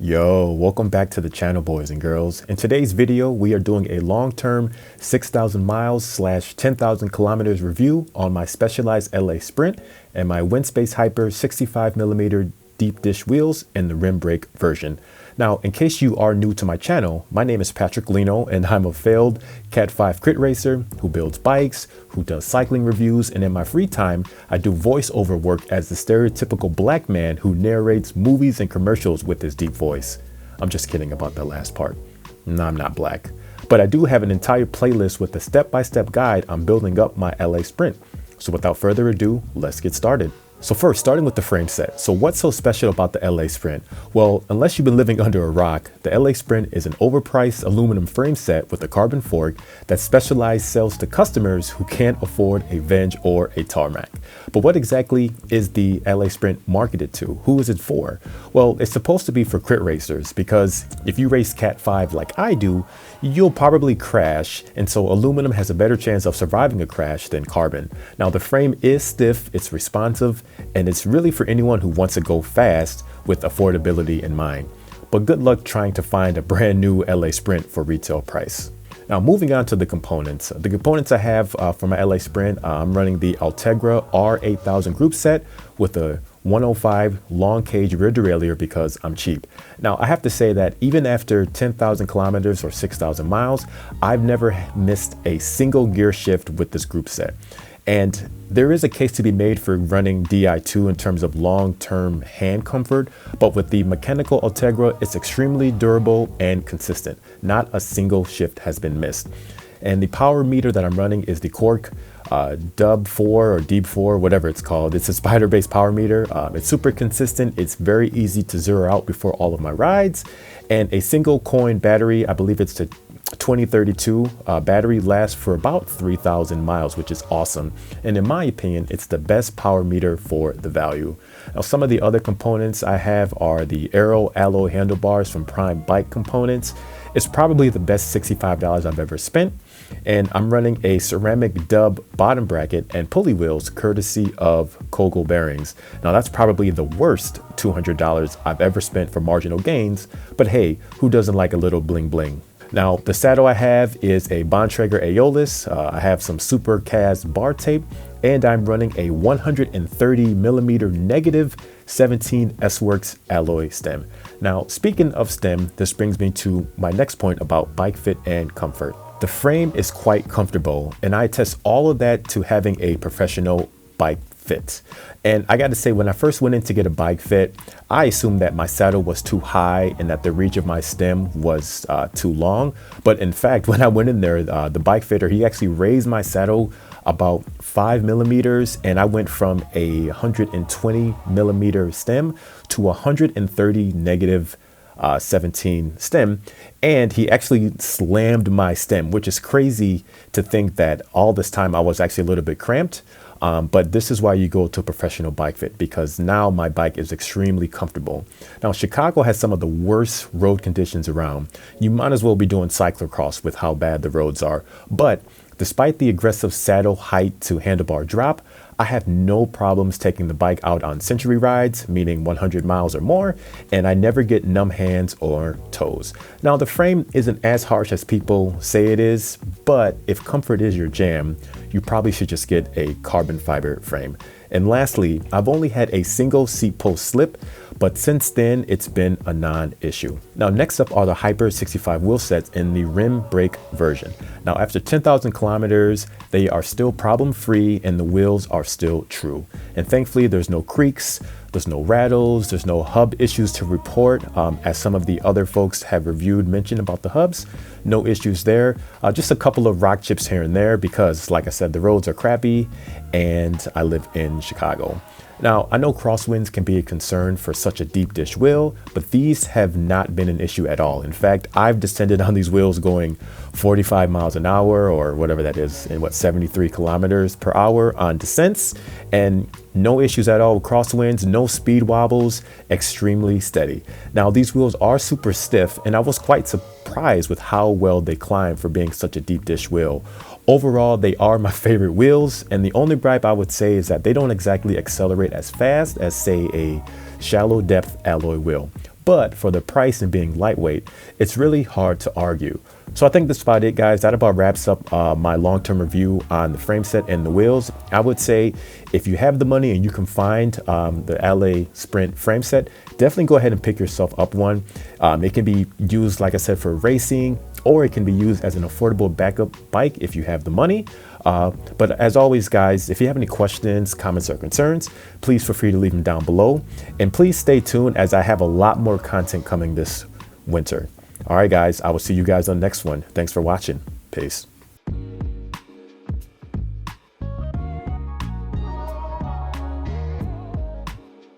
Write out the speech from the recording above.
Yo, welcome back to the channel, boys and girls. In today's video, we are doing a long-term 6,000 miles / 10,000 kilometers review on my specialized LA Sprint and my Winspace Hyper 65mm deep dish wheels in the rim brake version. Now, in case you are new to my channel, my name is Patrick Lino and I'm a failed Cat 5 crit racer who builds bikes, who does cycling reviews, and in my free time, I do voiceover work as the stereotypical black man who narrates movies and commercials with his deep voice. I'm just kidding about that last part. No, I'm not black. But I do have an entire playlist with a step-by-step guide on building up my LA Sprint. So without further ado, let's get started. So first, starting with the frame set. So what's so special about the LA Sprint? Well, unless you've been living under a rock, the LA Sprint is an overpriced aluminum frame set with a carbon fork that Specialized sells to customers who can't afford a Venge or a Tarmac. But what exactly is the LA Sprint marketed to? Who is it for? Well, it's supposed to be for crit racers because if you race Cat 5 like I do, you'll probably crash, and so aluminum has a better chance of surviving a crash than carbon. Now the frame is stiff, it's responsive, and it's really for anyone who wants to go fast with affordability in mind. But good luck trying to find a brand new LA Sprint for retail price. Now moving on to the components. The components I have for my LA Sprint, I'm running the Ultegra R8000 group set with a 105 long cage rear derailleur because I'm cheap. Now I have to say that even after 10,000 kilometers or 6,000 miles, I've never missed a single gear shift with this group set. And there is a case to be made for running Di2 in terms of long-term hand comfort, but with the mechanical Ultegra, it's extremely durable and consistent. Not a single shift has been missed. And the power meter that I'm running is the Cork Dub 4 or Deep 4, whatever it's called. It's a spider-based power meter. It's super consistent. It's very easy to zero out before all of my rides. And a single coin battery, I believe it's the 2032 battery, lasts for about 3,000 miles, which is awesome. And in my opinion, it's the best power meter for the value. Now, some of the other components I have are the Aero alloy handlebars from Prime Bike Components. It's probably the best $65 I've ever spent. And I'm running a ceramic dub bottom bracket and pulley wheels courtesy of Kogel bearings. Now that's probably the worst $200 I've ever spent for marginal gains, but hey, who doesn't like a little bling bling? Now the saddle I have is a Bontrager Aeolus. I have some super cast bar tape, and I'm running a 130mm negative 17 S-Works alloy stem. Now speaking of stem, this brings me to my next point about bike fit and comfort. The frame is quite comfortable, and I attest all of that to having a professional bike fit. And I got to say, when I first went in to get a bike fit, I assumed that my saddle was too high and that the reach of my stem was too long. But in fact, when I went in there, the bike fitter, he actually raised my saddle about 5mm, and I went from a 120mm stem to 130 negative 17 stem, and he actually slammed my stem, which is crazy to think that all this time I was actually a little bit cramped. But this is why you go to a professional bike fit, because now my bike is extremely comfortable. Now, Chicago has some of the worst road conditions around. You might as well be doing cyclocross with how bad the roads are. But despite the aggressive saddle height to handlebar drop, I have no problems taking the bike out on century rides, meaning 100 miles or more, and I never get numb hands or toes. Now, the frame isn't as harsh as people say it is, but if comfort is your jam, you probably should just get a carbon fiber frame. And lastly, I've only had a single seat post slip, but since then it's been a non-issue. Now, next up are the Hyper 65 wheel sets in the rim brake version. Now, after 10,000 kilometers, they are still problem-free and the wheels are still true. And thankfully, there's no creaks, there's no rattles, there's no hub issues to report, as some of the other folks have mentioned about the hubs. No issues there. Just a couple of rock chips here and there because, like I said, the roads are crappy and I live in Chicago. Now, I know crosswinds can be a concern for such a deep dish wheel, but these have not been an issue at all. In fact, I've descended on these wheels going 45 miles an hour or whatever that is in 73 kilometers per hour on descents, and no issues at all with crosswinds, no speed wobbles, extremely steady. Now, these wheels are super stiff, and I was quite surprised with how well they climb for being such a deep dish wheel. Overall, they are my favorite wheels, and the only gripe I would say is that they don't exactly accelerate as fast as, say, a shallow depth alloy wheel. but for the price and being lightweight, it's really hard to argue. So I think that's about it, guys. That about wraps up my long-term review on the frame set and the wheels. I would say if you have the money and you can find the Allez Sprint frame set, definitely go ahead and pick yourself up one. It can be used, like I said, for racing, or it can be used as an affordable backup bike if you have the money. But as always, guys, if you have any questions, comments, or concerns, please feel free to leave them down below. And please stay tuned as I have a lot more content coming this winter. All right, guys, I will see you guys on the next one. Thanks for watching. Peace.